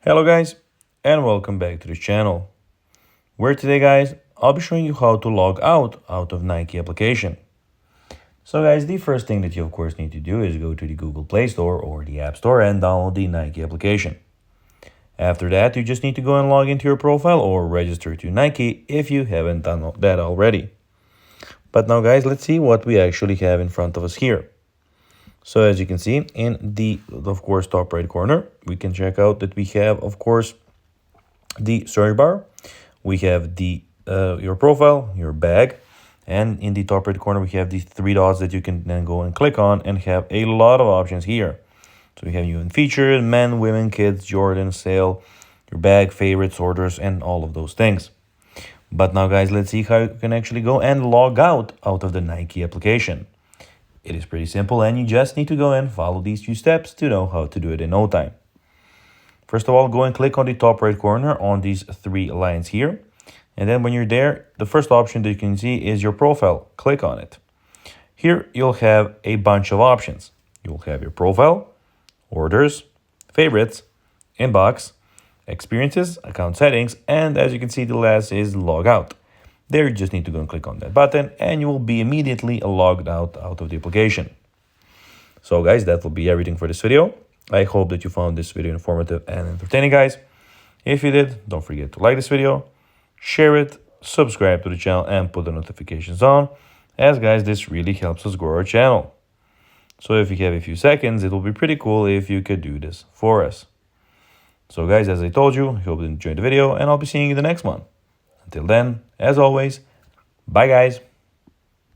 Hello guys, and welcome back to the channel, where today guys, I'll be showing you how to log out of Nike application. So guys, the first thing that you of course need to do is go to the Google Play Store or the App Store and download the Nike application. After that, you just need to go and log into your profile or register to Nike if you haven't done that already. But now guys, let's see what we actually have in front of us here. So as you can see in the, of course, top right corner, we can check out that we have, of course, the search bar. We have the your profile, your bag, and in the top right corner, we have these three dots that you can then go and click on and have a lot of options here. So we have you in featured, men, women, kids, Jordan, sale, your bag, favorites, orders, and all of those things. But now guys, let's see how you can actually go and log out of the Nike application. It is pretty simple and you just need to go and follow these few steps to know how to do it in no time. First of all, go and click on the top right corner on these three lines here. And then when you're there, the first option that you can see is your profile. Click on it. Here you'll have a bunch of options. You'll have your profile, orders, favorites, inbox, experiences, account settings, and as you can see, the last is log out. There you just need to go and click on that button and you will be immediately logged out of the application. So guys, that will be everything for this video. I hope that you found this video informative and entertaining, guys. If you did, don't forget to like this video, share it, subscribe to the channel, and put the notifications on, as guys, this really helps us grow our channel. So if you have a few seconds, it will be pretty cool if you could do this for us. So guys, as I told you, I hope you enjoyed the video, and I'll be seeing you in the next one. Until then, as always, bye guys.